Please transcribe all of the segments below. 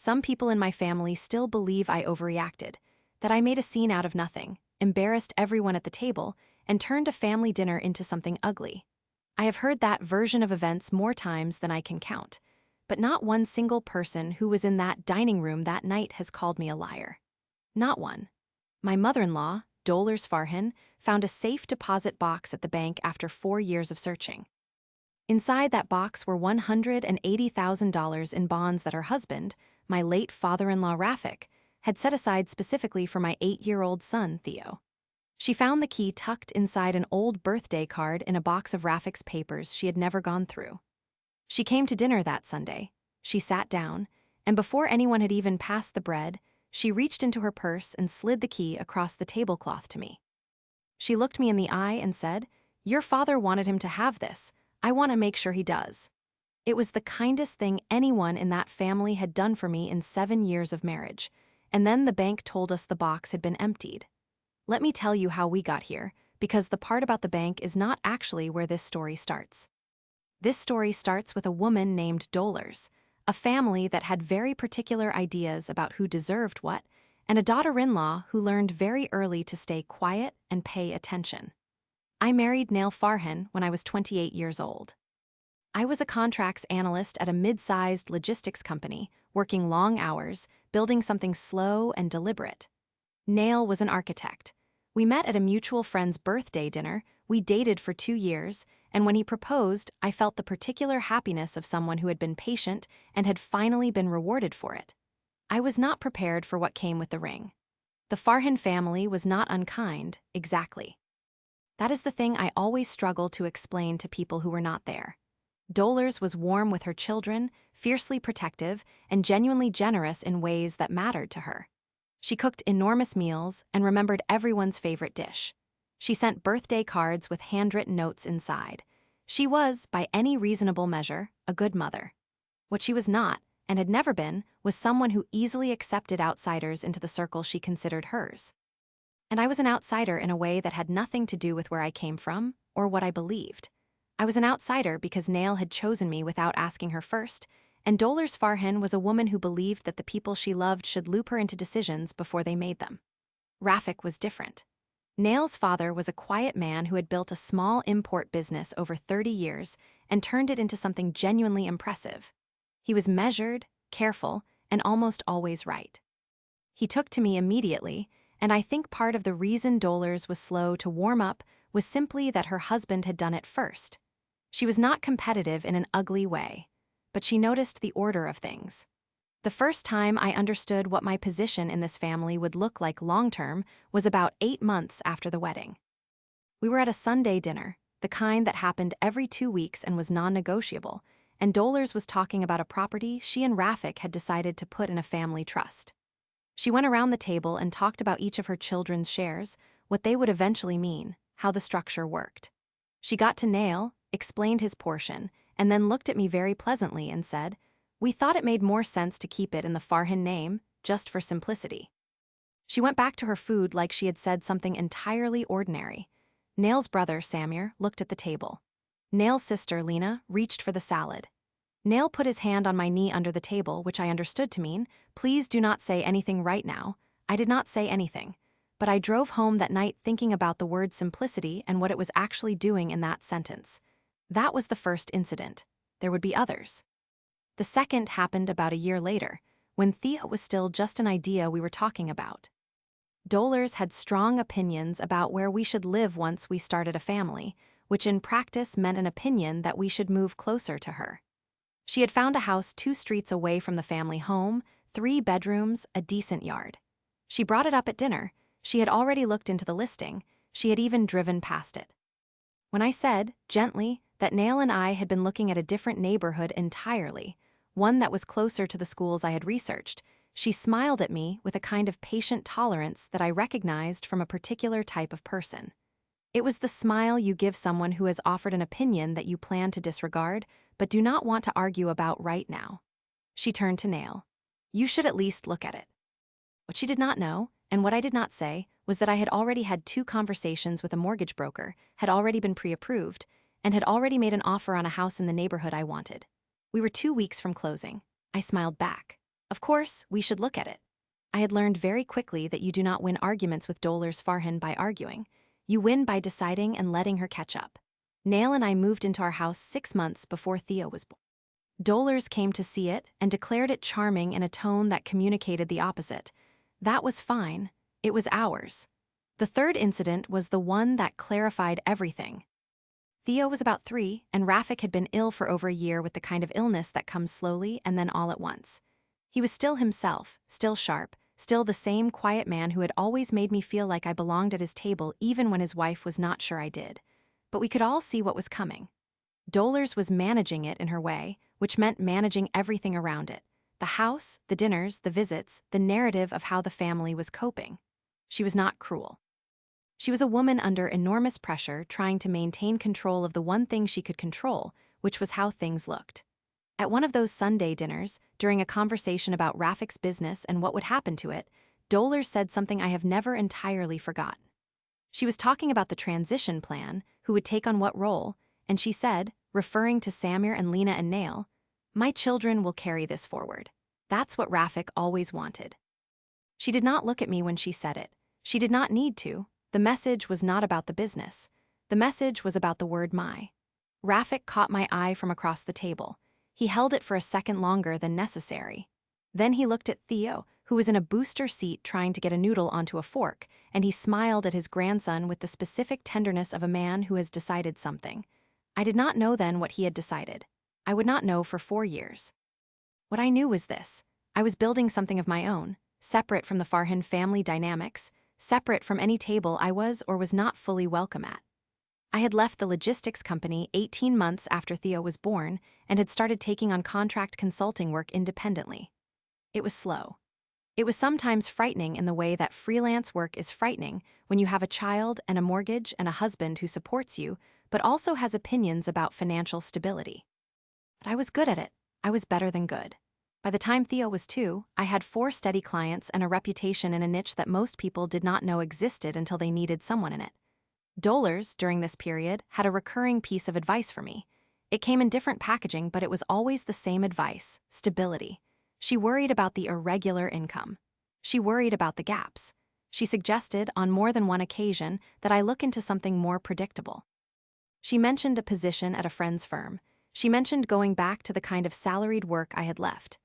Some people in my family still believe I overreacted, that I made a scene out of nothing, embarrassed everyone at the table, and turned a family dinner into something ugly. I have heard that version of events more times than I can count, but not one single person who was in that dining room that night has called me a liar. Not one. My mother-in-law, Dolores Farhan, found a safe deposit box at the bank after 4 years of searching. Inside that box were $180,000 in bonds that her husband, my late father-in-law Rafik, had set aside specifically for my 8-year-old son, Theo. She found the key tucked inside an old birthday card in a box of Rafik's papers she had never gone through. She came to dinner that Sunday. She sat down, and before anyone had even passed the bread, she reached into her purse and slid the key across the tablecloth to me. She looked me in the eye and said, "Your father wanted him to have this. I want to make sure he does." It was the kindest thing anyone in that family had done for me in 7 years of marriage, and then the bank told us the box had been emptied. Let me tell you how we got here, because the part about the bank is not actually where this story starts. This story starts with a woman named Dolores, a family that had very particular ideas about who deserved what, and a daughter-in-law who learned very early to stay quiet and pay attention. I married Nail Farhan when I was 28 years old. I was a contracts analyst at a mid-sized logistics company, working long hours, building something slow and deliberate. Nail was an architect. We met at a mutual friend's birthday dinner, we dated for 2 years, and when he proposed, I felt the particular happiness of someone who had been patient and had finally been rewarded for it. I was not prepared for what came with the ring. The Farhan family was not unkind, exactly. That is the thing I always struggle to explain to people who were not there. Dolores was warm with her children, fiercely protective, and genuinely generous in ways that mattered to her. She cooked enormous meals and remembered everyone's favorite dish. She sent birthday cards with handwritten notes inside. She was, by any reasonable measure, a good mother. What she was not, and had never been, was someone who easily accepted outsiders into the circle she considered hers. And I was an outsider in a way that had nothing to do with where I came from or what I believed. I was an outsider because Nail had chosen me without asking her first, and Dolores Farhan was a woman who believed that the people she loved should loop her into decisions before they made them. Rafik was different. Nail's father was a quiet man who had built a small import business over 30 years and turned it into something genuinely impressive. He was measured, careful, and almost always right. He took to me immediately, and I think part of the reason Dolores was slow to warm up was simply that her husband had done it first. She was not competitive in an ugly way, but she noticed the order of things. The first time I understood what my position in this family would look like long-term was about 8 months after the wedding. We were at a Sunday dinner, the kind that happened every 2 weeks and was non-negotiable, and Dolores was talking about a property she and Rafik had decided to put in a family trust. She went around the table and talked about each of her children's shares, what they would eventually mean, how the structure worked. She got to Nail, explained his portion, and then looked at me very pleasantly and said, "We thought it made more sense to keep it in the Farhan name, just for simplicity." She went back to her food like she had said something entirely ordinary. Nail's brother, Samir, looked at the table. Nail's sister, Lena, reached for the salad. Nail put his hand on my knee under the table, which I understood to mean, "Please do not say anything right now." I did not say anything, but I drove home that night thinking about the word simplicity and what it was actually doing in that sentence. That was the first incident. There would be others. The second happened about a year later, when Theo was still just an idea we were talking about. Dolores had strong opinions about where we should live once we started a family, which in practice meant an opinion that we should move closer to her. She had found a house 2 streets away from the family home, 3 bedrooms, a decent yard. She brought it up at dinner. She had already looked into the listing. She had even driven past it. When I said, gently, that Nail and I had been looking at a different neighborhood entirely, one that was closer to the schools I had researched, she smiled at me with a kind of patient tolerance that I recognized from a particular type of person. It was the smile you give someone who has offered an opinion that you plan to disregard, but do not want to argue about right now. She turned to Nail. "You should at least look at it." What she did not know, and what I did not say, was that I had already had 2 conversations with a mortgage broker, had already been pre-approved, and had already made an offer on a house in the neighborhood I wanted. We were 2 weeks from closing. I smiled back. Of course, we should look at it. I had learned very quickly that you do not win arguments with Dolores Farhan by arguing. You win by deciding and letting her catch up. Nail and I moved into our house 6 months before Theo was born. Dolores came to see it and declared it charming in a tone that communicated the opposite. That was fine. It was ours. The third incident was the one that clarified everything. Theo was about 3, and Rafik had been ill for over a year with the kind of illness that comes slowly and then all at once. He was still himself, still sharp, still the same quiet man who had always made me feel like I belonged at his table even when his wife was not sure I did. But we could all see what was coming. Dolores was managing it in her way, which meant managing everything around it. The house, the dinners, the visits, the narrative of how the family was coping. She was not cruel. She was a woman under enormous pressure trying to maintain control of the one thing she could control, which was how things looked. At one of those Sunday dinners, during a conversation about Rafik's business and what would happen to it, Dolores said something I have never entirely forgotten. She was talking about the transition plan, who would take on what role, and she said, referring to Samir and Lena and Nail, "My children will carry this forward. That's what Rafik always wanted." She did not look at me when she said it. She did not need to. The message was not about the business. The message was about the word my. Rafik caught my eye from across the table. He held it for a second longer than necessary. Then he looked at Theo, who was in a booster seat trying to get a noodle onto a fork, and he smiled at his grandson with the specific tenderness of a man who has decided something. I did not know then what he had decided. I would not know for 4 years. What I knew was this: I was building something of my own, separate from the Farhan family dynamics, separate from any table I was or was not fully welcome at. I had left the logistics company 18 months after Theo was born and had started taking on contract consulting work independently. It was slow. It was sometimes frightening in the way that freelance work is frightening when you have a child and a mortgage and a husband who supports you, but also has opinions about financial stability. But I was good at it. I was better than good. By the time Theo was 2, I had 4 steady clients and a reputation in a niche that most people did not know existed until they needed someone in it. Dolores, during this period, had a recurring piece of advice for me. It came in different packaging, but it was always the same advice: stability. She worried about the irregular income. She worried about the gaps. She suggested, on more than one occasion, that I look into something more predictable. She mentioned a position at a friend's firm. She mentioned going back to the kind of salaried work I had left.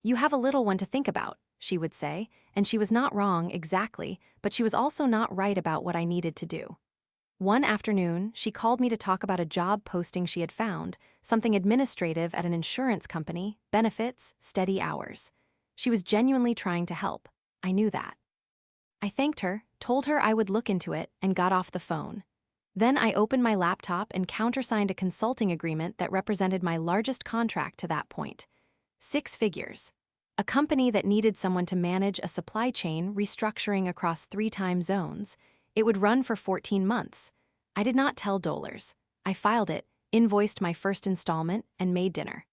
"You have a little one to think about," she would say, and she was not wrong exactly, but she was also not right about what I needed to do. One afternoon, she called me to talk about a job posting she had found, something administrative at an insurance company, benefits, steady hours. She was genuinely trying to help. I knew that. I thanked her, told her I would look into it, and got off the phone. Then I opened my laptop and countersigned a consulting agreement that represented my largest contract to that point. 6 figures. A company that needed someone to manage a supply chain restructuring across 3 time zones. It would run for 14 months. I did not tell Dolores. I filed it, invoiced my first installment, and made dinner.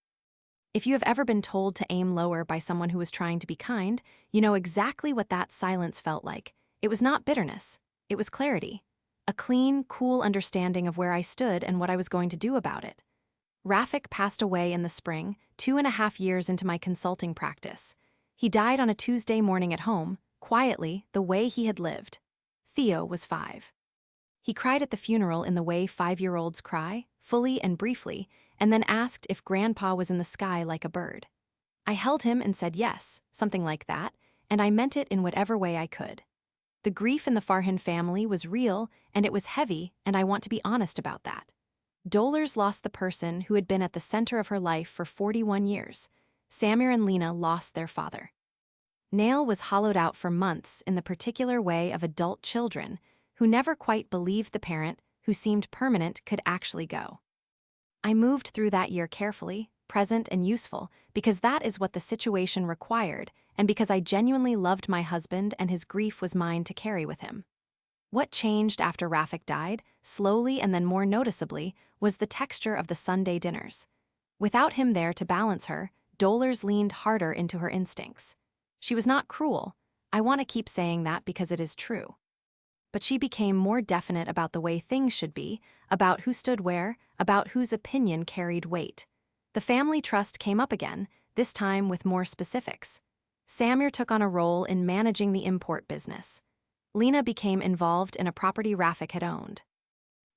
If you have ever been told to aim lower by someone who was trying to be kind, you know exactly what that silence felt like. It was not bitterness. It was clarity. A clean, cool understanding of where I stood and what I was going to do about it. Rafik passed away in the spring, 2.5 years into my consulting practice. He died on a Tuesday morning at home, quietly, the way he had lived. Theo was 5. He cried at the funeral in the way 5-year-olds cry, fully and briefly, and then asked if Grandpa was in the sky like a bird. I held him and said yes, something like that, and I meant it in whatever way I could. The grief in the Farhan family was real, and it was heavy, and I want to be honest about that. Dolores lost the person who had been at the center of her life for 41 years. Samir and Lena lost their father. Nail was hollowed out for months in the particular way of adult children who never quite believed the parent who seemed permanent could actually go. I moved through that year carefully, present and useful, because that is what the situation required, and because I genuinely loved my husband and his grief was mine to carry with him. What changed after Rafik died, slowly and then more noticeably, was the texture of the Sunday dinners. Without him there to balance her, Dolores leaned harder into her instincts. She was not cruel. I want to keep saying that because it is true. But she became more definite about the way things should be, about who stood where, about whose opinion carried weight. The family trust came up again, this time with more specifics. Samir took on a role in managing the import business. Lena became involved in a property Rafik had owned.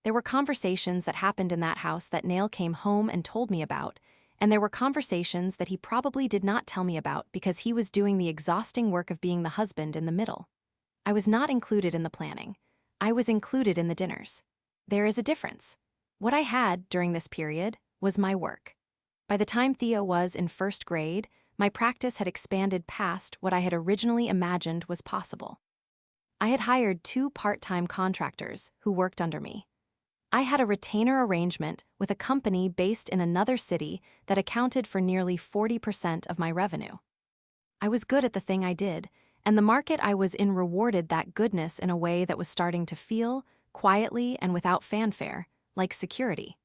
There were conversations that happened in that house that Nail came home and told me about, and there were conversations that he probably did not tell me about because he was doing the exhausting work of being the husband in the middle. I was not included in the planning. I was included in the dinners. There is a difference. What I had during this period was my work. By the time Theo was in first grade, my practice had expanded past what I had originally imagined was possible. I had hired 2 part-time contractors who worked under me. I had a retainer arrangement with a company based in another city that accounted for nearly 40% of my revenue. I was good at the thing I did, and the market I was in rewarded that goodness in a way that was starting to feel, quietly and without fanfare, like security.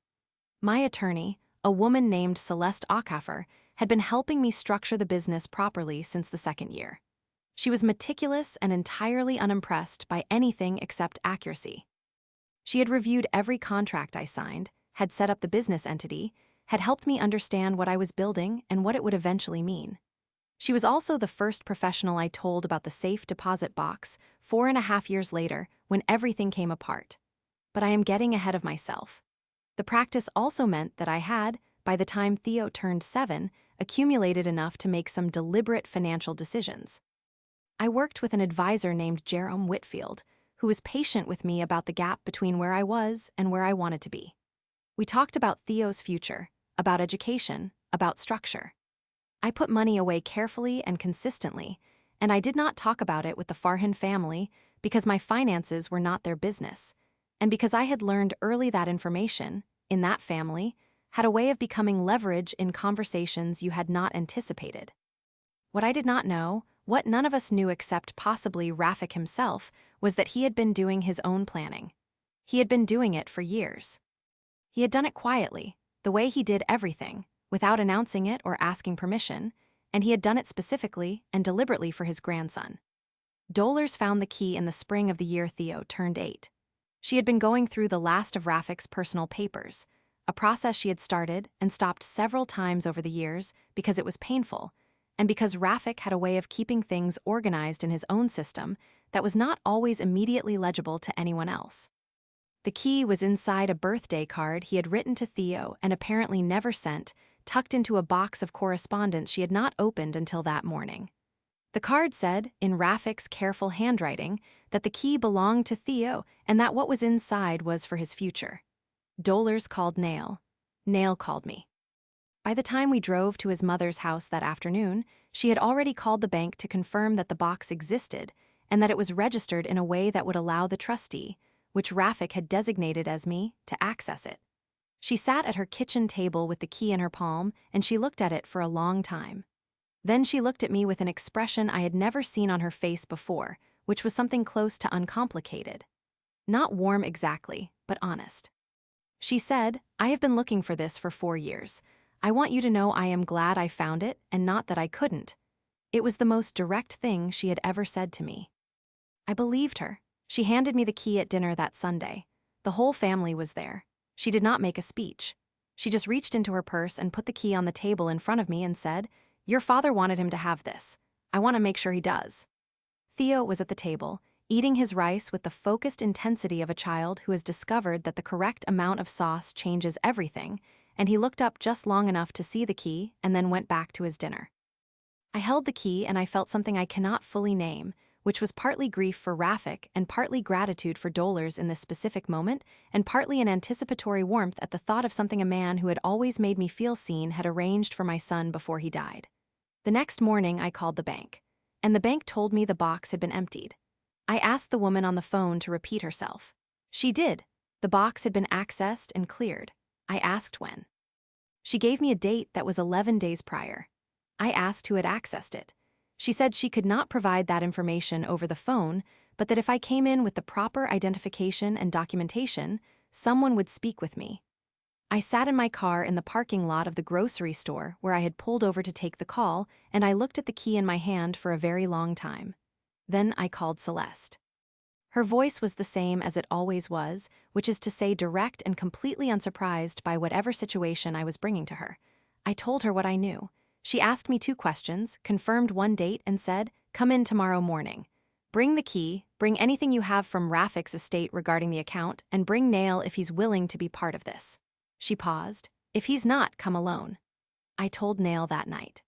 My attorney, a woman named Celeste Ackafer, had been helping me structure the business properly since the 2nd year. She was meticulous and entirely unimpressed by anything except accuracy. She had reviewed every contract I signed, had set up the business entity, had helped me understand what I was building and what it would eventually mean. She was also the first professional I told about the safe deposit box 4.5 years later when everything came apart. But I am getting ahead of myself. The practice also meant that I had, by the time Theo turned 7, accumulated enough to make some deliberate financial decisions. I worked with an advisor named Jerome Whitfield, who was patient with me about the gap between where I was and where I wanted to be. We talked about Theo's future, about education, about structure. I put money away carefully and consistently, and I did not talk about it with the Farhan family because my finances were not their business, and because I had learned early that information, in that family, had a way of becoming leverage in conversations you had not anticipated. What I did not know, what none of us knew except possibly Rafik himself, was that he had been doing his own planning. He had been doing it for years. He had done it quietly, the way he did everything, without announcing it or asking permission, and he had done it specifically and deliberately for his grandson. Dolores found the key in the spring of the year Theo turned 8. She had been going through the last of Rafik's personal papers, a process she had started and stopped several times over the years because it was painful, and because Rafik had a way of keeping things organized in his own system that was not always immediately legible to anyone else. The key was inside a birthday card he had written to Theo and apparently never sent, tucked into a box of correspondence she had not opened until that morning. The card said, in Rafik's careful handwriting, that the key belonged to Theo and that what was inside was for his future. Dolores called Nail. Nail called me. By the time we drove to his mother's house that afternoon, she had already called the bank to confirm that the box existed and that it was registered in a way that would allow the trustee, which Rafik had designated as me, to access it. She sat at her kitchen table with the key in her palm, and she looked at it for a long time. Then she looked at me with an expression I had never seen on her face before, which was something close to uncomplicated. Not warm exactly, but honest. She said, "I have been looking for this for 4 years. I want you to know I am glad I found it and not that I couldn't." It was the most direct thing she had ever said to me. I believed her. She handed me the key at dinner that Sunday. The whole family was there. She did not make a speech. She just reached into her purse and put the key on the table in front of me and said, "Your father wanted him to have this. I want to make sure he does." Theo was at the table, eating his rice with the focused intensity of a child who has discovered that the correct amount of sauce changes everything, and he looked up just long enough to see the key and then went back to his dinner. I held the key and I felt something I cannot fully name, which was partly grief for Rafik and partly gratitude for Dolores in this specific moment, and partly an anticipatory warmth at the thought of something a man who had always made me feel seen had arranged for my son before he died. The next morning I called the bank, and the bank told me the box had been emptied. I asked the woman on the phone to repeat herself. She did. The box had been accessed and cleared. I asked when. She gave me a date that was 11 days prior. I asked who had accessed it. She said she could not provide that information over the phone, but that if I came in with the proper identification and documentation, someone would speak with me. I sat in my car in the parking lot of the grocery store where I had pulled over to take the call, and I looked at the key in my hand for a very long time. Then I called Celeste. Her voice was the same as it always was, which is to say direct and completely unsurprised by whatever situation I was bringing to her. I told her what I knew. She asked me 2 questions, confirmed one date, and said, "Come in tomorrow morning. Bring the key, bring anything you have from Rafik's estate regarding the account, and bring Nail if he's willing to be part of this." She paused. "If he's not, come alone." I told Nail that night.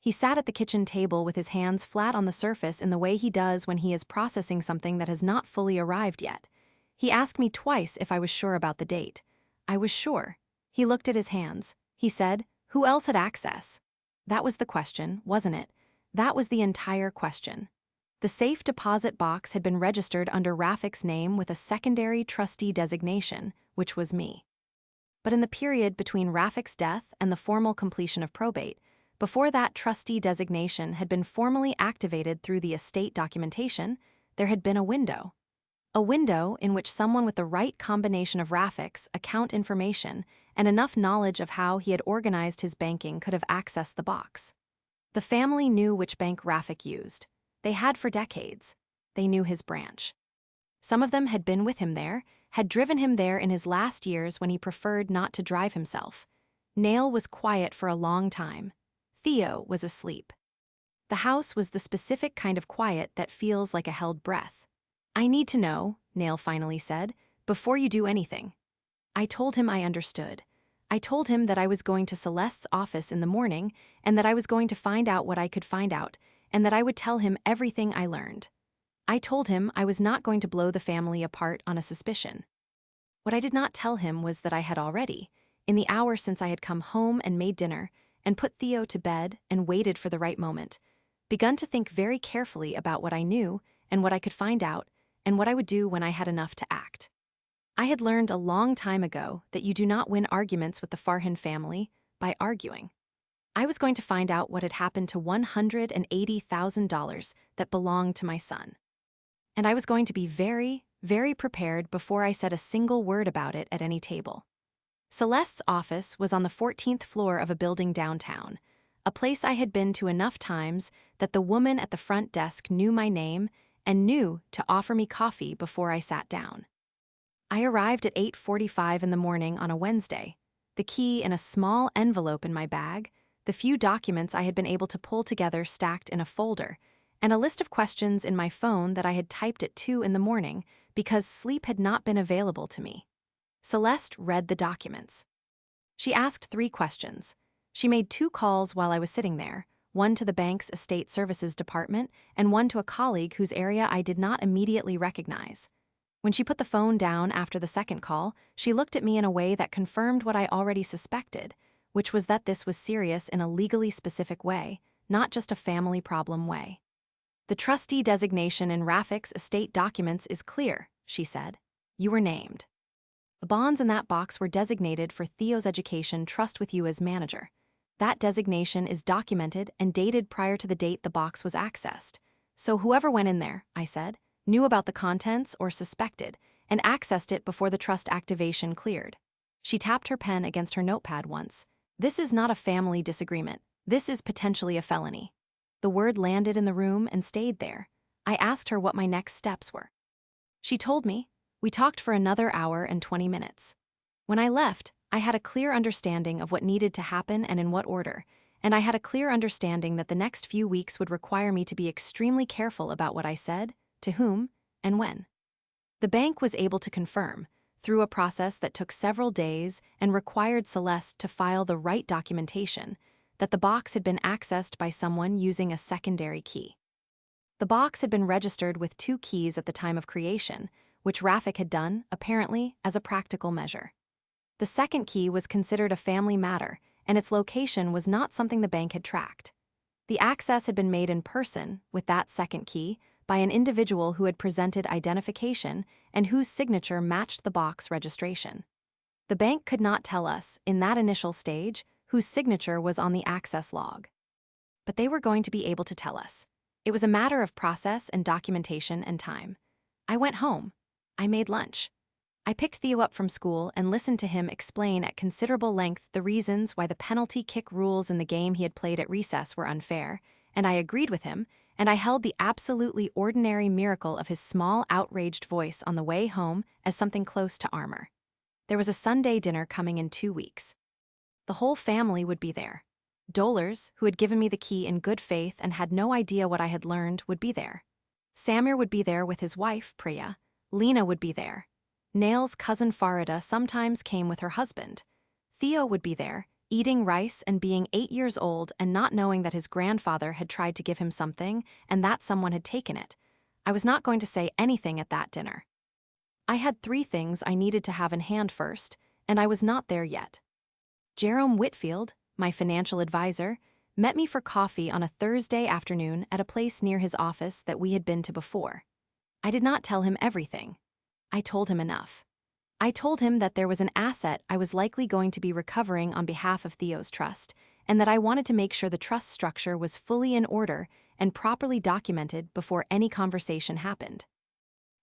He sat at the kitchen table with his hands flat on the surface in the way he does when he is processing something that has not fully arrived yet. He asked me twice if I was sure about the date. I was sure. He looked at his hands. He said, "Who else had access?" That was the question, wasn't it? That was the entire question. The safe deposit box had been registered under Rafik's name with a secondary trustee designation, which was me. But in the period between Rafik's death and the formal completion of probate, before that trustee designation had been formally activated through the estate documentation, there had been a window. A window in which someone with the right combination of Rafik's account information and enough knowledge of how he had organized his banking could have accessed the box. The family knew which bank Rafik used. They had for decades. They knew his branch. Some of them had been with him there, had driven him there in his last years when he preferred not to drive himself. Nail was quiet for a long time. Theo was asleep. The house was the specific kind of quiet that feels like a held breath. "I need to know," Nail finally said, "before you do anything." I told him I understood. I told him that I was going to Celeste's office in the morning and that I was going to find out what I could find out and that I would tell him everything I learned. I told him I was not going to blow the family apart on a suspicion. What I did not tell him was that I had already, in the hour since I had come home and made dinner and put Theo to bed and waited for the right moment, begun to think very carefully about what I knew and what I could find out and what I would do when I had enough to act. I had learned a long time ago that you do not win arguments with the Farhan family by arguing. I was going to find out what had happened to $180,000 that belonged to my son. And I was going to be very, very prepared before I said a single word about it at any table. Celeste's office was on the 14th floor of a building downtown, a place I had been to enough times that the woman at the front desk knew my name and knew to offer me coffee before I sat down. I arrived at 8:45 in the morning on a Wednesday, the key in a small envelope in my bag, the few documents I had been able to pull together stacked in a folder, and a list of questions in my phone that I had typed at 2 in the morning because sleep had not been available to me. Celeste read the documents. She asked 3 questions. She made 2 calls while I was sitting there, one to the bank's estate services department and one to a colleague whose area I did not immediately recognize. When she put the phone down after the second call, she looked at me in a way that confirmed what I already suspected, which was that this was serious in a legally specific way, not just a family problem way. "The trustee designation in Rafik's estate documents is clear," she said. "You were named. The bonds in that box were designated for Theo's education trust with you as manager. That designation is documented and dated prior to the date the box was accessed. So whoever went in there," I said, "knew about the contents or suspected, and accessed it before the trust activation cleared." She tapped her pen against her notepad once. "This is not a family disagreement. This is potentially a felony." The word landed in the room and stayed there. I asked her what my next steps were. She told me. We talked for another hour and 20 minutes. When I left, I had a clear understanding of what needed to happen and in what order, and I had a clear understanding that the next few weeks would require me to be extremely careful about what I said, to whom, and when. The bank was able to confirm, through a process that took several days and required Celeste to file the right documentation, that the box had been accessed by someone using a secondary key. The box had been registered with 2 keys at the time of creation, which Rafik had done, apparently, as a practical measure. The second key was considered a family matter, and its location was not something the bank had tracked. The access had been made in person, with that second key, by an individual who had presented identification and whose signature matched the box registration. The bank could not tell us, in that initial stage, whose signature was on the access log. But they were going to be able to tell us. It was a matter of process and documentation and time. I went home. I made lunch. I picked Theo up from school and listened to him explain at considerable length the reasons why the penalty kick rules in the game he had played at recess were unfair, and I agreed with him, and I held the absolutely ordinary miracle of his small, outraged voice on the way home as something close to armor. There was a Sunday dinner coming in 2 weeks. The whole family would be there. Dolers, who had given me the key in good faith and had no idea what I had learned, would be there. Samir would be there with his wife, Priya. Lena would be there. Nail's cousin Farida sometimes came with her husband. Theo would be there, eating rice and being 8 years old and not knowing that his grandfather had tried to give him something and that someone had taken it. I was not going to say anything at that dinner. I had 3 things I needed to have in hand first, and I was not there yet. Jerome Whitfield, my financial advisor, met me for coffee on a Thursday afternoon at a place near his office that we had been to before. I did not tell him everything. I told him enough. I told him that there was an asset I was likely going to be recovering on behalf of Theo's trust, and that I wanted to make sure the trust structure was fully in order and properly documented before any conversation happened.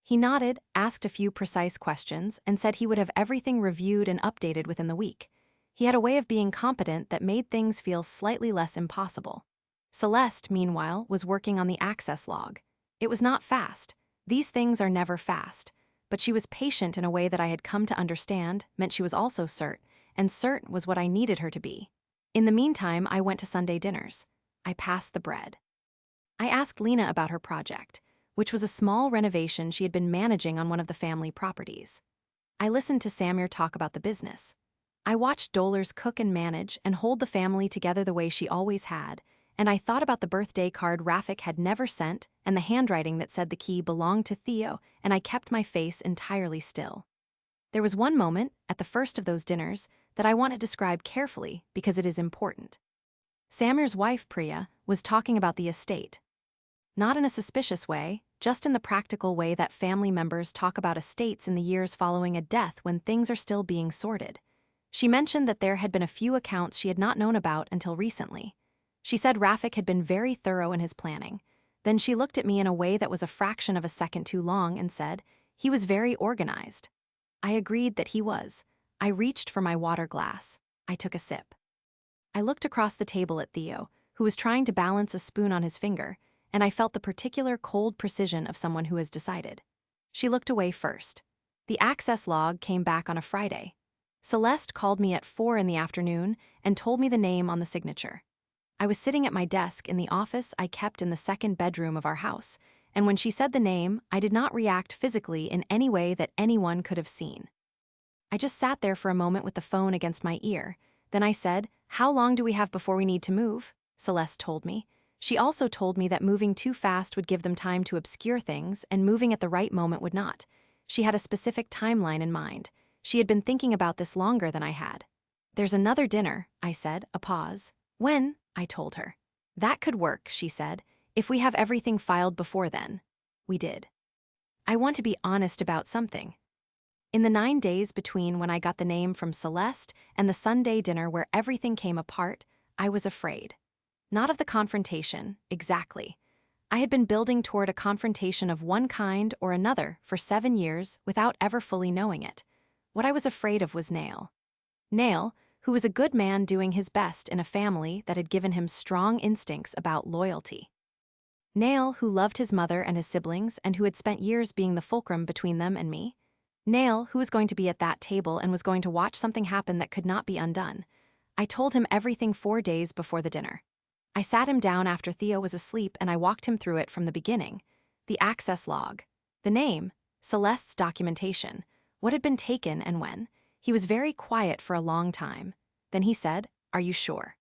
He nodded, asked a few precise questions, and said he would have everything reviewed and updated within the week. He had a way of being competent that made things feel slightly less impossible. Celeste, meanwhile, was working on the access log. It was not fast. These things are never fast. But she was patient in a way that I had come to understand meant she was also cert, and cert was what I needed her to be. In the meantime, I went to Sunday dinners. I passed the bread. I asked Lena about her project, which was a small renovation she had been managing on one of the family properties. I listened to Samir talk about the business. I watched Dolers cook and manage and hold the family together the way she always had, and I thought about the birthday card Rafik had never sent and the handwriting that said the key belonged to Theo, and I kept my face entirely still. There was one moment, at the first of those dinners, that I want to describe carefully because it is important. Samir's wife, Priya, was talking about the estate. Not in a suspicious way, just in the practical way that family members talk about estates in the years following a death when things are still being sorted. She mentioned that there had been a few accounts she had not known about until recently. She said Rafik had been very thorough in his planning. Then she looked at me in a way that was a fraction of a second too long and said, he was very organized. I agreed that he was. I reached for my water glass. I took a sip. I looked across the table at Theo, who was trying to balance a spoon on his finger, and I felt the particular cold precision of someone who has decided. She looked away first. The access log came back on a Friday. Celeste called me at 4 in the afternoon and told me the name on the signature. I was sitting at my desk in the office I kept in the second bedroom of our house, and when she said the name, I did not react physically in any way that anyone could have seen. I just sat there for a moment with the phone against my ear. Then I said, "How long do we have before we need to move?" Celeste told me. She also told me that moving too fast would give them time to obscure things, and moving at the right moment would not. She had a specific timeline in mind. She had been thinking about this longer than I had. "There's another dinner," I said, a pause. "When?" I told her. "That could work," she said, "if we have everything filed before then." We did. I want to be honest about something. In the 9 days between when I got the name from Celeste and the Sunday dinner where everything came apart, I was afraid. Not of the confrontation, exactly. I had been building toward a confrontation of one kind or another for 7 years without ever fully knowing it. What I was afraid of was Nail. Nail, who was a good man doing his best in a family that had given him strong instincts about loyalty. Nail, who loved his mother and his siblings and who had spent years being the fulcrum between them and me. Nail, who was going to be at that table and was going to watch something happen that could not be undone. I told him everything 4 days before the dinner. I sat him down after Theo was asleep and I walked him through it from the beginning. The access log. The name. Celeste's documentation. What had been taken and when. He was very quiet for a long time. Then he said, "Are you sure?"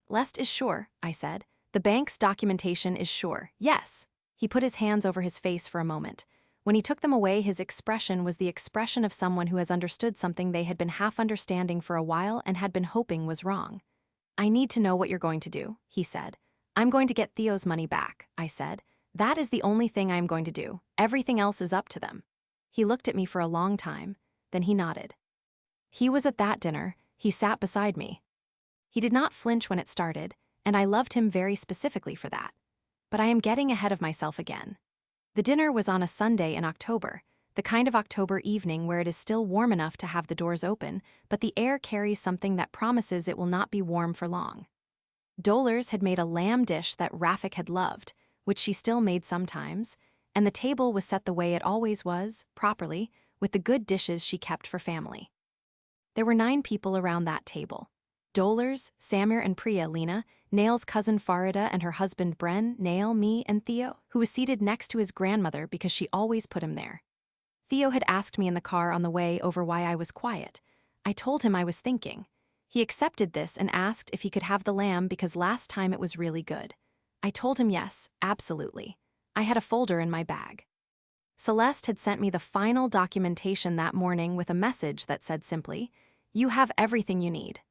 "Lest is sure," I said. "The bank's documentation is sure, yes." He put his hands over his face for a moment. When he took them away, his expression was the expression of someone who has understood something they had been half understanding for a while and had been hoping was wrong. "I need to know what you're going to do," he said. "I'm going to get Theo's money back," I said. "That is the only thing I am going to do. Everything else is up to them." He looked at me for a long time, then he nodded. He was at that dinner. He sat beside me. He did not flinch when it started, and I loved him very specifically for that. But I am getting ahead of myself again. The dinner was on a Sunday in October, the kind of October evening where it is still warm enough to have the doors open, but the air carries something that promises it will not be warm for long. Dolers had made a lamb dish that Rafik had loved, which she still made sometimes, and the table was set the way it always was, properly, with the good dishes she kept for family. There were 9 people around that table. Dolers, Samir and Priya, Lena, Nail's cousin Farida and her husband Bren, Nail, me, and Theo, who was seated next to his grandmother because she always put him there. Theo had asked me in the car on the way over why I was quiet. I told him I was thinking. He accepted this and asked if he could have the lamb because last time it was really good. I told him yes, absolutely. I had a folder in my bag. Celeste had sent me the final documentation that morning with a message that said simply, "You have everything you need."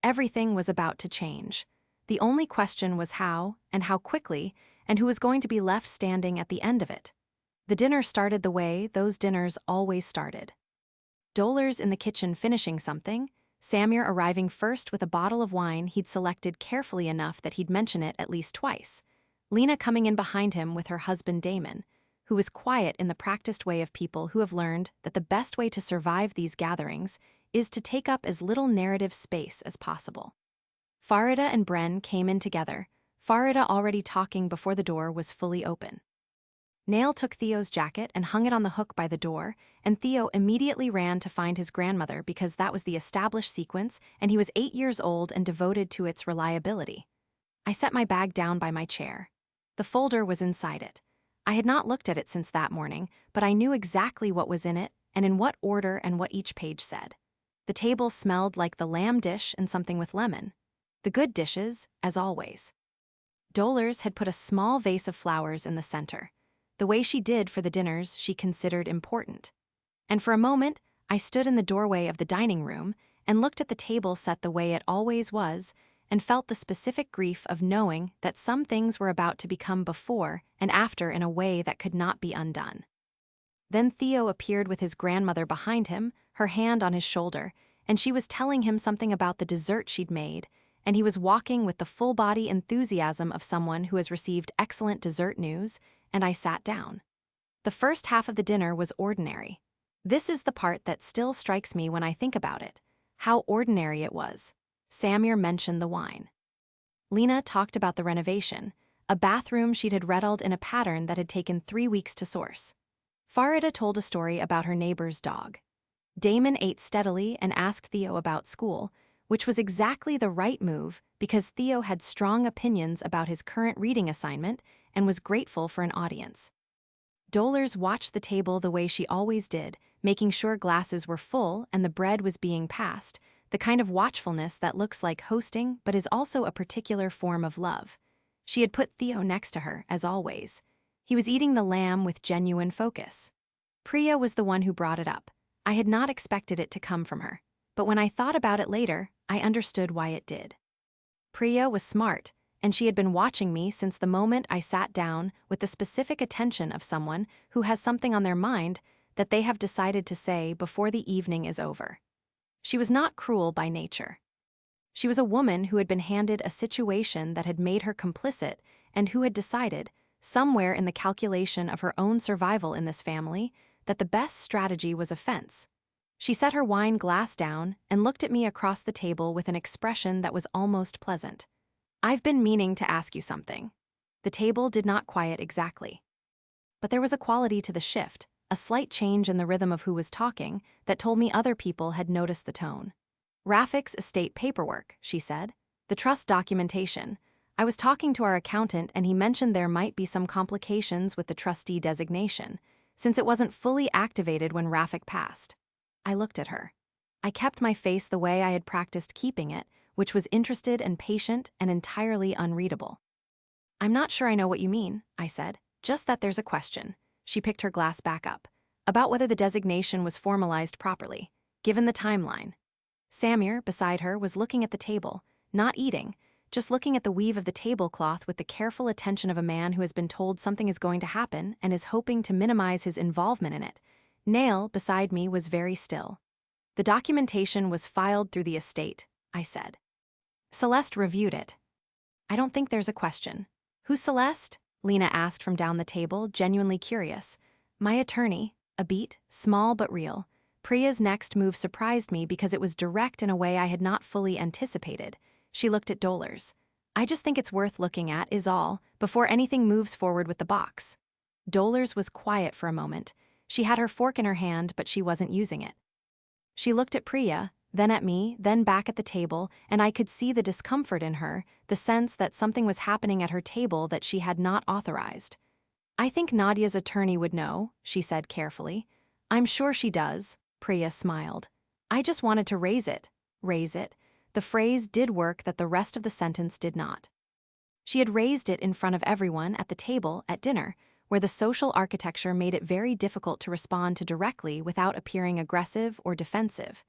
Everything was about to change. The only question was how, and how quickly, and who was going to be left standing at the end of it. The dinner started the way those dinners always started. Dolers in the kitchen finishing something, Samir arriving first with a bottle of wine he'd selected carefully enough that he'd mention it at least twice, Lena coming in behind him with her husband Damon, who was quiet in the practiced way of people who have learned that the best way to survive these gatherings is to take up as little narrative space as possible. Farida and Bren came in together, Farida already talking before the door was fully open. Nail took Theo's jacket and hung it on the hook by the door, and Theo immediately ran to find his grandmother because that was the established sequence and he was 8 years old and devoted to its reliability. I set my bag down by my chair. The folder was inside it. I had not looked at it since that morning, but I knew exactly what was in it and in what order and what each page said. The table smelled like the lamb dish and something with lemon. The good dishes, as always. Dolers had put a small vase of flowers in the center. The way she did for the dinners she considered important. And for a moment, I stood in the doorway of the dining room and looked at the table set the way it always was and felt the specific grief of knowing that some things were about to become before and after in a way that could not be undone. Then Theo appeared with his grandmother behind him, her hand on his shoulder, and she was telling him something about the dessert she'd made, and he was walking with the full-body enthusiasm of someone who has received excellent dessert news, and I sat down. The first half of the dinner was ordinary. This is the part that still strikes me when I think about it, how ordinary it was. Samir mentioned the wine. Lena talked about the renovation, a bathroom she'd had redoled in a pattern that had taken 3 weeks to source. Farida told a story about her neighbor's dog. Damon ate steadily and asked Theo about school, which was exactly the right move because Theo had strong opinions about his current reading assignment and was grateful for an audience. Dolers watched the table the way she always did, making sure glasses were full and the bread was being passed, the kind of watchfulness that looks like hosting but is also a particular form of love. She had put Theo next to her, as always. He was eating the lamb with genuine focus. Priya was the one who brought it up. I had not expected it to come from her, but when I thought about it later, I understood why it did. Priya was smart, and she had been watching me since the moment I sat down with the specific attention of someone who has something on their mind that they have decided to say before the evening is over. She was not cruel by nature. She was a woman who had been handed a situation that had made her complicit and who had decided, somewhere in the calculation of her own survival in this family, that the best strategy was offense. She set her wine glass down and looked at me across the table with an expression that was almost pleasant. "I've been meaning to ask you something." The table did not quiet exactly. But there was a quality to the shift, a slight change in the rhythm of who was talking, that told me other people had noticed the tone. "Rafik's estate paperwork," she said. "The trust documentation. I was talking to our accountant and he mentioned there might be some complications with the trustee designation, since it wasn't fully activated when Rafik passed." I looked at her. I kept my face the way I had practiced keeping it, which was interested and patient and entirely unreadable. "I'm not sure I know what you mean," I said, "just that there's a question." She picked her glass back up. "About whether the designation was formalized properly, given the timeline." Samir, beside her, was looking at the table, not eating, just looking at the weave of the tablecloth with the careful attention of a man who has been told something is going to happen and is hoping to minimize his involvement in it. Nail, beside me, was very still. "The documentation was filed through the estate," I said. Celeste reviewed it. "I don't think there's a question." "Who's Celeste?" Lena asked from down the table, genuinely curious. "My attorney, a beat, small but real." Priya's next move surprised me because it was direct in a way I had not fully anticipated. She looked at Dolers. "I just think it's worth looking at, is all, before anything moves forward with the box." Dolers was quiet for a moment. She had her fork in her hand, but she wasn't using it. She looked at Priya, then at me, then back at the table, and I could see the discomfort in her, the sense that something was happening at her table that she had not authorized. "I think Nadia's attorney would know," she said carefully. "I'm sure she does," Priya smiled. "I just wanted to raise it." Raise it. The phrase did work that the rest of the sentence did not. She had raised it in front of everyone at the table at dinner, where the social architecture made it very difficult to respond to directly without appearing aggressive or defensive.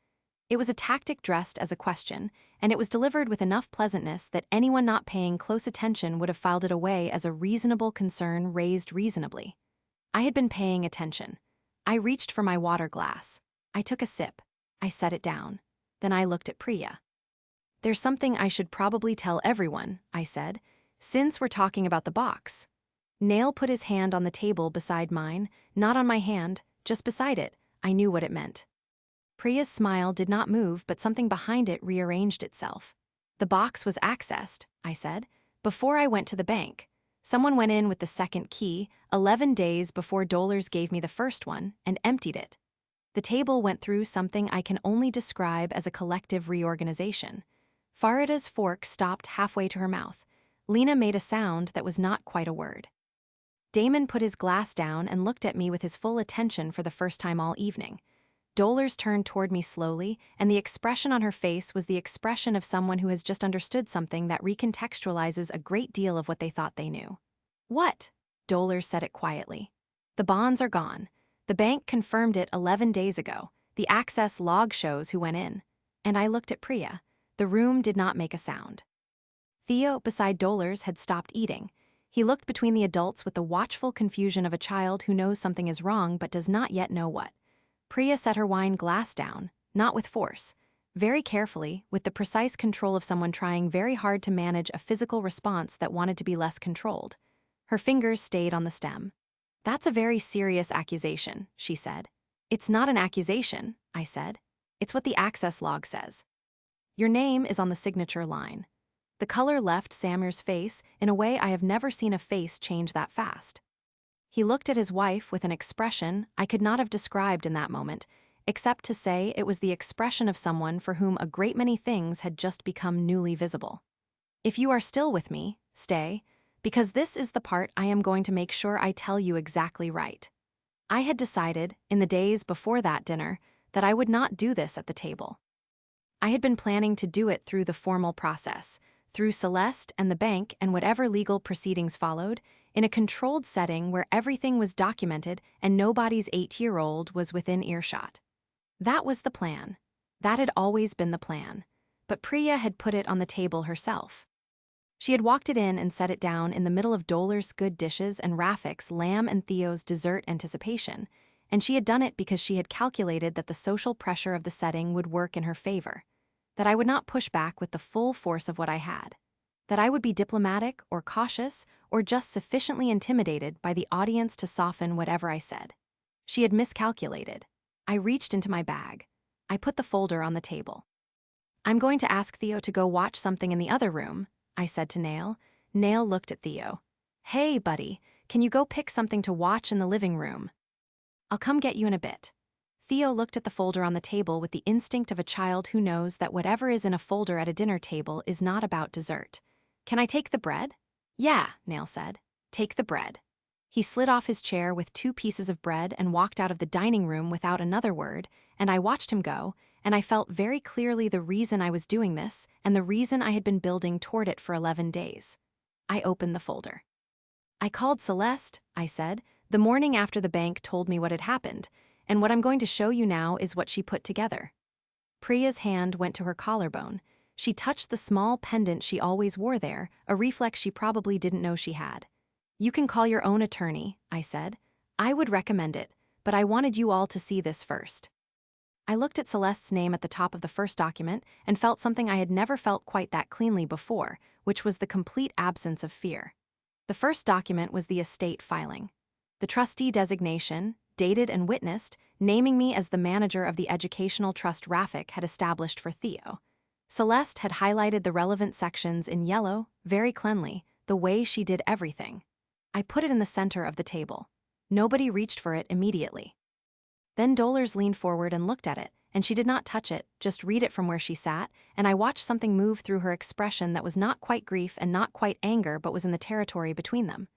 It was a tactic dressed as a question, and it was delivered with enough pleasantness that anyone not paying close attention would have filed it away as a reasonable concern raised reasonably. I had been paying attention. I reached for my water glass. I took a sip. I set it down. Then I looked at Priya. "There's something I should probably tell everyone," I said, "since we're talking about the box." Nail put his hand on the table beside mine, not on my hand, just beside it. I knew what it meant. Priya's smile did not move, but something behind it rearranged itself. "The box was accessed," I said, "before I went to the bank. Someone went in with the second key, 11 days before Dollars gave me the first one, and emptied it. The table went through something I can only describe as a collective reorganization." Farida's fork stopped halfway to her mouth. Lena made a sound that was not quite a word. Damon put his glass down and looked at me with his full attention for the first time all evening. Dollars turned toward me slowly, and the expression on her face was the expression of someone who has just understood something that recontextualizes a great deal of what they thought they knew. "What?" Dollars said it quietly. "The bonds are gone. The bank confirmed it 11 days ago. The access log shows who went in." And I looked at Priya. The room did not make a sound. Theo, beside Dollars, had stopped eating. He looked between the adults with the watchful confusion of a child who knows something is wrong but does not yet know what. Priya set her wine glass down, not with force, very carefully, with the precise control of someone trying very hard to manage a physical response that wanted to be less controlled. Her fingers stayed on the stem. "That's a very serious accusation," she said. "It's not an accusation," I said. "It's what the access log says. Your name is on the signature line." The color left Samir's face in a way I have never seen a face change that fast. He looked at his wife with an expression I could not have described in that moment, except to say it was the expression of someone for whom a great many things had just become newly visible. "If you are still with me, stay, because this is the part I am going to make sure I tell you exactly right." I had decided, in the days before that dinner, that I would not do this at the table. I had been planning to do it through the formal process, through Celeste and the bank and whatever legal proceedings followed, in a controlled setting where everything was documented and nobody's 8-year-old was within earshot. That was the plan. That had always been the plan. But Priya had put it on the table herself. She had walked it in and set it down in the middle of Dolar's good dishes and Rafik's lamb and Theo's dessert anticipation, and she had done it because she had calculated that the social pressure of the setting would work in her favor, that I would not push back with the full force of what I had, that I would be diplomatic or cautious or just sufficiently intimidated by the audience to soften whatever I said. She had miscalculated. I reached into my bag. I put the folder on the table. "I'm going to ask Theo to go watch something in the other room," I said to Nail. Nail looked at Theo. "Hey, buddy, can you go pick something to watch in the living room?" "I'll come get you in a bit." Theo looked at the folder on the table with the instinct of a child who knows that whatever is in a folder at a dinner table is not about dessert. "Can I take the bread?" "Yeah," Nail said. "Take the bread." He slid off his chair with 2 pieces of bread and walked out of the dining room without another word, and I watched him go, and I felt very clearly the reason I was doing this and the reason I had been building toward it for 11 days. I opened the folder. "I called Celeste," I said, "the morning after the bank told me what had happened, and what I'm going to show you now is what she put together." Priya's hand went to her collarbone. She touched the small pendant she always wore there, a reflex she probably didn't know she had. "You can call your own attorney," I said. "I would recommend it, but I wanted you all to see this first." I looked at Celeste's name at the top of the first document and felt something I had never felt quite that cleanly before, which was the complete absence of fear. The first document was the estate filing. The trustee designation, dated and witnessed, naming me as the manager of the educational trust Rafik had established for Theo. Celeste had highlighted the relevant sections in yellow, very cleanly, the way she did everything. I put it in the center of the table. Nobody reached for it immediately. Then Dollars leaned forward and looked at it, and she did not touch it, just read it from where she sat, and I watched something move through her expression that was not quite grief and not quite anger but was in the territory between them.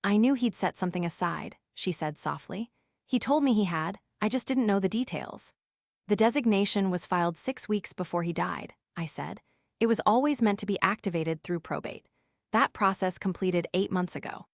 "I knew he'd set something aside," she said softly. "He told me he had, I just didn't know the details." "The designation was filed 6 weeks before he died," I said. "It was always meant to be activated through probate. That process completed 8 months ago."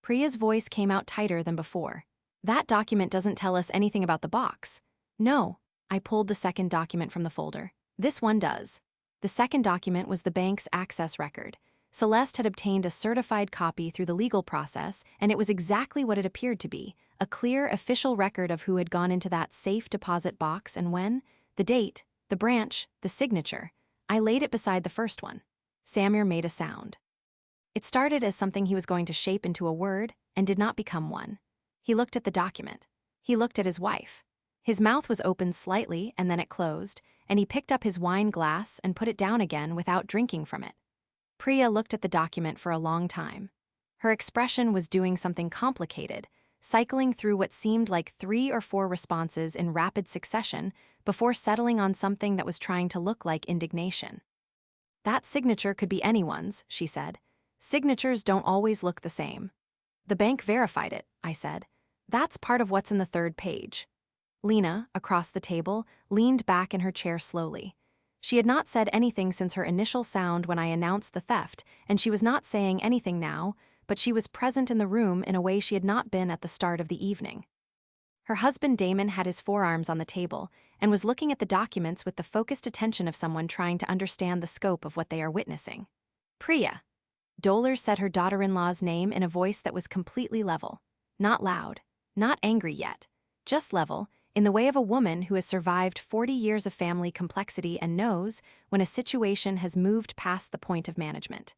Priya's voice came out tighter than before. "That document doesn't tell us anything about the box." "No." I pulled the second document from the folder. "This one does." The second document was the bank's access record. Celeste had obtained a certified copy through the legal process, and it was exactly what it appeared to be, a clear, official record of who had gone into that safe deposit box and when, the date, the branch, the signature. I laid it beside the first one. Samir made a sound. It started as something he was going to shape into a word and did not become one. He looked at the document. He looked at his wife. His mouth was open slightly and then it closed, and he picked up his wine glass and put it down again without drinking from it. Priya looked at the document for a long time. Her expression was doing something complicated, cycling through what seemed like 3 or 4 responses in rapid succession before settling on something that was trying to look like indignation. "That signature could be anyone's," she said. "Signatures don't always look the same." "The bank verified it," I said. "That's part of what's in the third page." Lena, across the table, leaned back in her chair slowly. She had not said anything since her initial sound when I announced the theft, and she was not saying anything now, but she was present in the room in a way she had not been at the start of the evening. Her husband Damon had his forearms on the table and was looking at the documents with the focused attention of someone trying to understand the scope of what they are witnessing. "Priya." Dollar said her daughter-in-law's name in a voice that was completely level. Not loud, not angry yet, just level, in the way of a woman who has survived 40 years of family complexity and knows when a situation has moved past the point of management.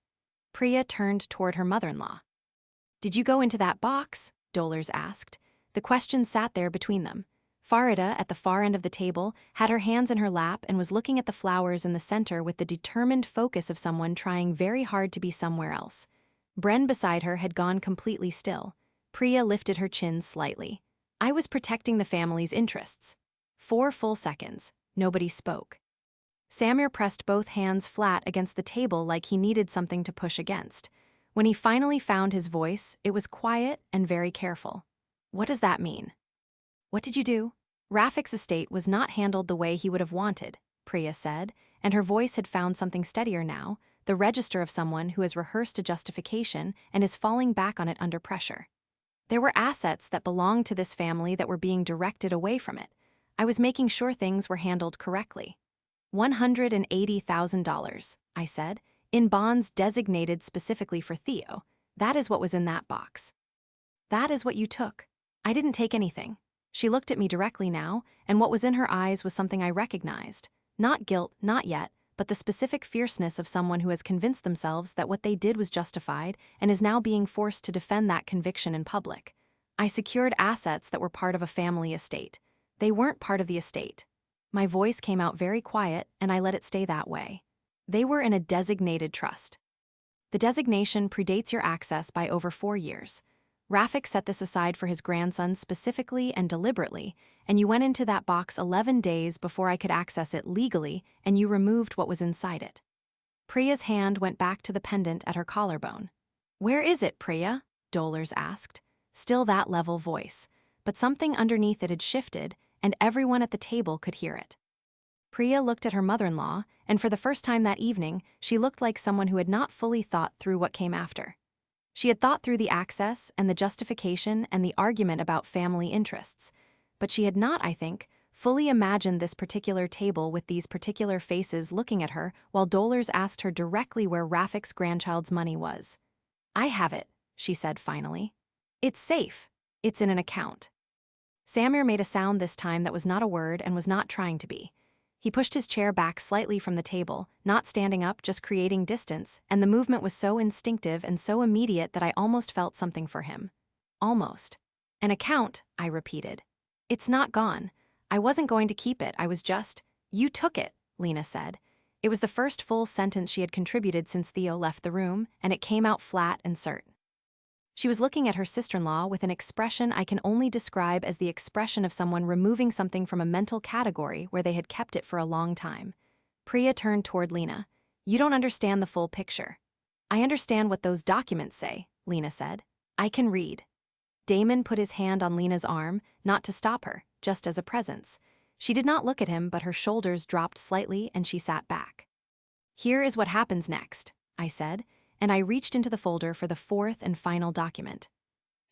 Priya turned toward her mother-in-law. "Did you go into that box?" Dollars asked. The question sat there between them. Farida, at the far end of the table, had her hands in her lap and was looking at the flowers in the center with the determined focus of someone trying very hard to be somewhere else. Bren beside her had gone completely still. Priya lifted her chin slightly. I was protecting the family's interests. 4 full seconds. Nobody spoke. Samir pressed both hands flat against the table like he needed something to push against. When he finally found his voice, it was quiet and very careful. "What does that mean?" "What did you do?" "Rafik's estate was not handled the way he would have wanted," Priya said, and her voice had found something steadier now, the register of someone who has rehearsed a justification and is falling back on it under pressure. "There were assets that belonged to this family that were being directed away from it. I was making sure things were handled correctly." $180,000, I said, "in bonds designated specifically for Theo. That is what was in that box." "That is what you took." "I didn't take anything." She looked at me directly now, and what was in her eyes was something I recognized. Not guilt, not yet, but the specific fierceness of someone who has convinced themselves that what they did was justified and is now being forced to defend that conviction in public. "I secured assets that were part of a family estate. They weren't part of the estate." My voice came out very quiet, and I let it stay that way. "They were in a designated trust. The designation predates your access by over 4 years. Rafik set this aside for his grandson specifically and deliberately, and you went into that box 11 days before I could access it legally, and you removed what was inside it." Priya's hand went back to the pendant at her collarbone. "Where is it, Priya?" Dollars asked. Still that level voice, but something underneath it had shifted, and everyone at the table could hear it. Priya looked at her mother-in-law, and for the first time that evening, she looked like someone who had not fully thought through what came after. She had thought through the access and the justification and the argument about family interests, but she had not, I think, fully imagined this particular table with these particular faces looking at her while Dollars asked her directly where Rafik's grandchild's money was. "I have it," she said finally. "It's safe. It's in an account." Samir made a sound this time that was not a word and was not trying to be. He pushed his chair back slightly from the table, not standing up, just creating distance, and the movement was so instinctive and so immediate that I almost felt something for him. Almost. "An account," I repeated. "It's not gone. I wasn't going to keep it, I was just—" "You took it," Lena said. It was the first full sentence she had contributed since Theo left the room, and it came out flat and certain. She was looking at her sister-in-law with an expression I can only describe as the expression of someone removing something from a mental category where they had kept it for a long time. Priya turned toward Lena. "You don't understand the full picture." "I understand what those documents say," Lena said. "I can read." Damon put his hand on Lena's arm, not to stop her, just as a presence. She did not look at him, but her shoulders dropped slightly and she sat back. "Here is what happens next," I said, and I reached into the folder for the fourth and final document.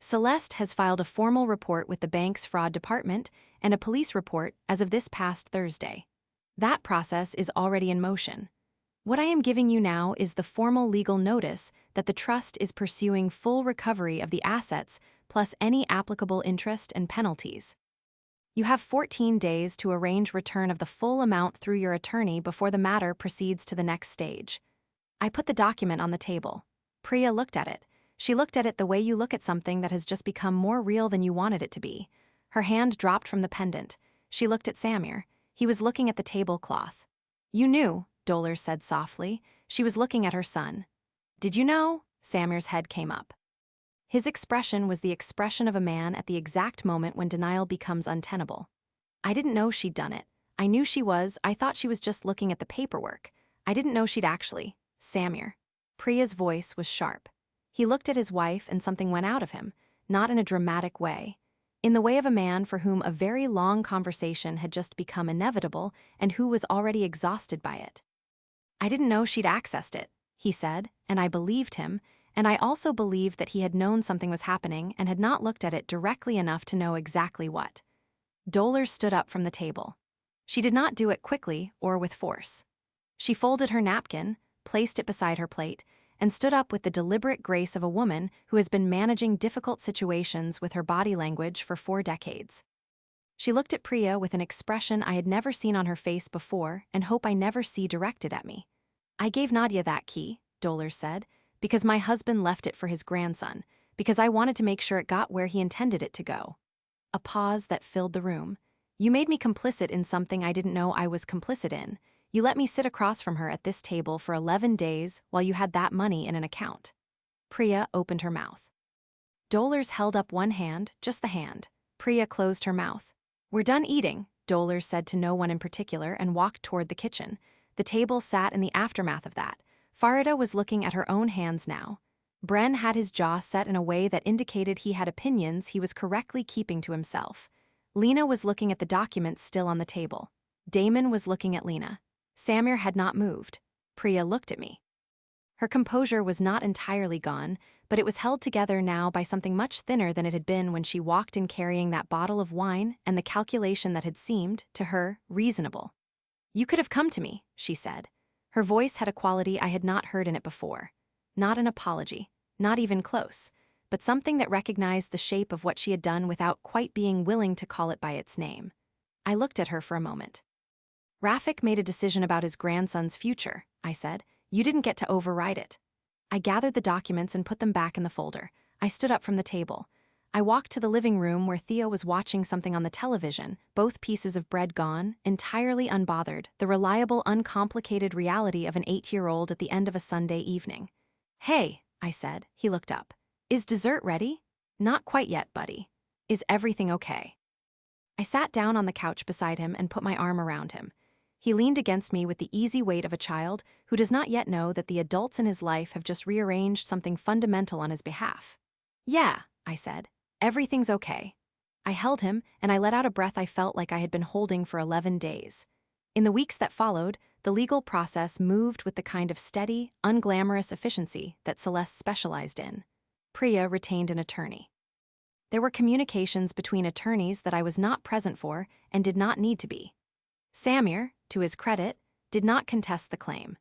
"Celeste has filed a formal report with the bank's fraud department and a police report as of this past Thursday. That process is already in motion. What I am giving you now is the formal legal notice that the trust is pursuing full recovery of the assets plus any applicable interest and penalties. You have 14 days to arrange return of the full amount through your attorney before the matter proceeds to the next stage." I put the document on the table. Priya looked at it. She looked at it the way you look at something that has just become more real than you wanted it to be. Her hand dropped from the pendant. She looked at Samir. He was looking at the tablecloth. "You knew," Dolores said softly. She was looking at her son. "Did you know?" Samir's head came up. His expression was the expression of a man at the exact moment when denial becomes untenable. "I didn't know she'd done it. I knew she was. I thought she was just looking at the paperwork. I didn't know she'd actually." "Samir." Priya's voice was sharp. He looked at his wife and something went out of him, not in a dramatic way. In the way of a man for whom a very long conversation had just become inevitable and who was already exhausted by it. "I didn't know she'd accessed it," he said, and I believed him, and I also believed that he had known something was happening and had not looked at it directly enough to know exactly what. Dolores stood up from the table. She did not do it quickly or with force. She folded her napkin, placed it beside her plate, and stood up with the deliberate grace of a woman who has been managing difficult situations with her body language for 4 decades. She looked at Priya with an expression I had never seen on her face before and hope I never see directed at me. "I gave Nadia that key," Dolores said, "because my husband left it for his grandson, because I wanted to make sure it got where he intended it to go." A pause that filled the room. "You made me complicit in something I didn't know I was complicit in. You let me sit across from her at this table for 11 days while you had that money in an account." Priya opened her mouth. Dolores held up one hand, just the hand. Priya closed her mouth. "We're done eating," Dolores said to no one in particular and walked toward the kitchen. The table sat in the aftermath of that. Farida was looking at her own hands now. Bren had his jaw set in a way that indicated he had opinions he was correctly keeping to himself. Lena was looking at the documents still on the table. Damon was looking at Lena. Samir had not moved. Priya looked at me. Her composure was not entirely gone, but it was held together now by something much thinner than it had been when she walked in carrying that bottle of wine and the calculation that had seemed, to her, reasonable. "You could have come to me," she said. Her voice had a quality I had not heard in it before. Not an apology, not even close, but something that recognized the shape of what she had done without quite being willing to call it by its name. I looked at her for a moment. "Rafik made a decision about his grandson's future," I said. "You didn't get to override it." I gathered the documents and put them back in the folder. I stood up from the table. I walked to the living room where Theo was watching something on the television, both pieces of bread gone, entirely unbothered, the reliable, uncomplicated reality of an 8-year-old at the end of a Sunday evening. "Hey," I said. He looked up. "Is dessert ready?" "Not quite yet, buddy." "Is everything okay?" I sat down on the couch beside him and put my arm around him. He leaned against me with the easy weight of a child who does not yet know that the adults in his life have just rearranged something fundamental on his behalf. "Yeah," I said. "Everything's okay." I held him, and I let out a breath I felt like I had been holding for 11 days. In the weeks that followed, the legal process moved with the kind of steady, unglamorous efficiency that Celeste specialized in. Priya retained an attorney. There were communications between attorneys that I was not present for and did not need to be. Samir, to his credit, did not contest the claim.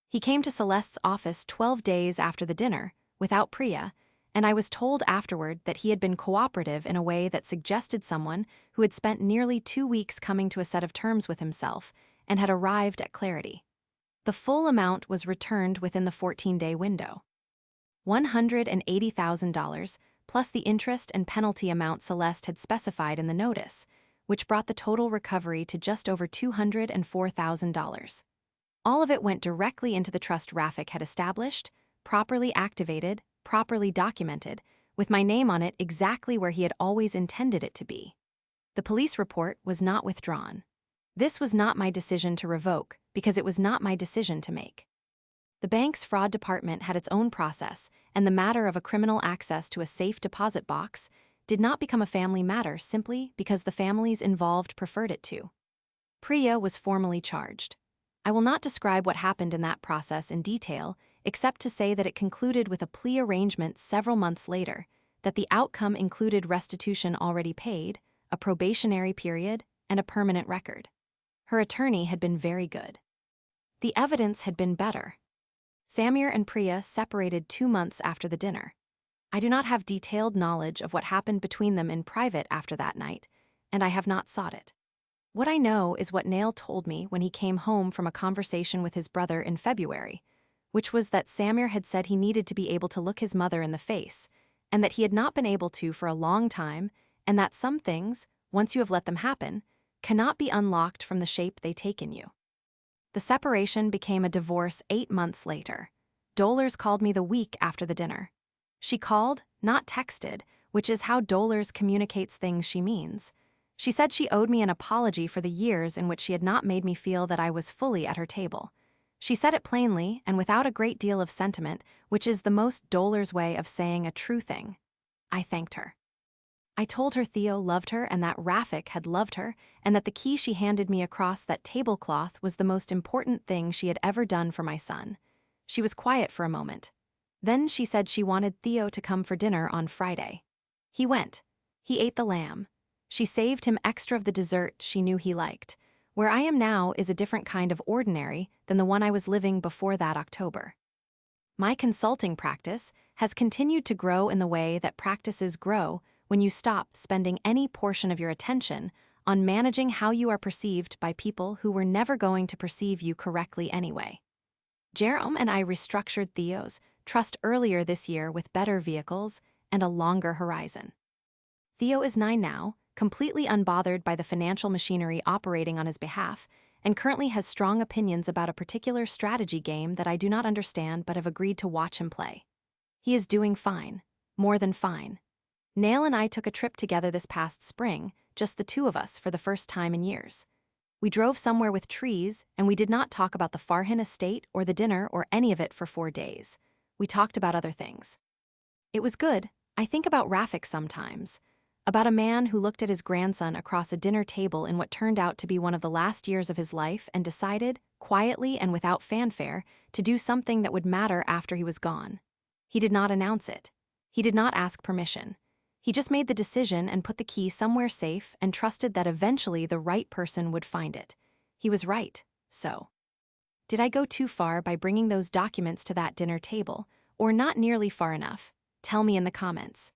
He came to Celeste's office 12 days after the dinner, without Priya, and I was told afterward that he had been cooperative in a way that suggested someone who had spent nearly 2 weeks coming to a set of terms with himself and had arrived at clarity. The full amount was returned within the 14-day window. $180,000, plus the interest and penalty amount Celeste had specified in the notice, which brought the total recovery to just over $204,000. All of it went directly into the trust Rafik had established, properly activated, properly documented, with my name on it exactly where he had always intended it to be. The police report was not withdrawn. This was not my decision to revoke, because it was not my decision to make. The bank's fraud department had its own process, and the matter of a criminal access to a safe deposit box did not become a family matter simply because the families involved preferred it to. Priya was formally charged. I will not describe what happened in that process in detail, except to say that it concluded with a plea arrangement several months later, that the outcome included restitution already paid, a probationary period, and a permanent record. Her attorney had been very good. The evidence had been better. Samir and Priya separated 2 months after the dinner. I do not have detailed knowledge of what happened between them in private after that night, and I have not sought it. What I know is what Nail told me when he came home from a conversation with his brother in February, which was that Samir had said he needed to be able to look his mother in the face, and that he had not been able to for a long time, and that some things, once you have let them happen, cannot be unlocked from the shape they take in you. The separation became a divorce 8 months later. Dolores called me the week after the dinner. She called, not texted, which is how Dolores communicates things she means. She said she owed me an apology for the years in which she had not made me feel that I was fully at her table. She said it plainly and without a great deal of sentiment, which is the most Dolores way of saying a true thing. I thanked her. I told her Theo loved her and that Rafik had loved her, and that the key she handed me across that tablecloth was the most important thing she had ever done for my son. She was quiet for a moment. Then she said she wanted Theo to come for dinner on Friday. He went. He ate the lamb. She saved him extra of the dessert she knew he liked. Where I am now is a different kind of ordinary than the one I was living before that October. My consulting practice has continued to grow in the way that practices grow when you stop spending any portion of your attention on managing how you are perceived by people who were never going to perceive you correctly anyway. Jerome and I restructured Theo's trust earlier this year with better vehicles and a longer horizon. Theo is 9 now, completely unbothered by the financial machinery operating on his behalf, and currently has strong opinions about a particular strategy game that I do not understand but have agreed to watch him play. He is doing fine, more than fine. Nail and I took a trip together this past spring, just the two of us for the first time in years. We drove somewhere with trees, and we did not talk about the Farhan estate or the dinner or any of it for 4 days. We talked about other things. It was good. I think about Rafik sometimes. About a man who looked at his grandson across a dinner table in what turned out to be one of the last years of his life and decided, quietly and without fanfare, to do something that would matter after he was gone. He did not announce it. He did not ask permission. He just made the decision and put the key somewhere safe and trusted that eventually the right person would find it. He was right, so. Did I go too far by bringing those documents to that dinner table, or not nearly far enough? Tell me in the comments.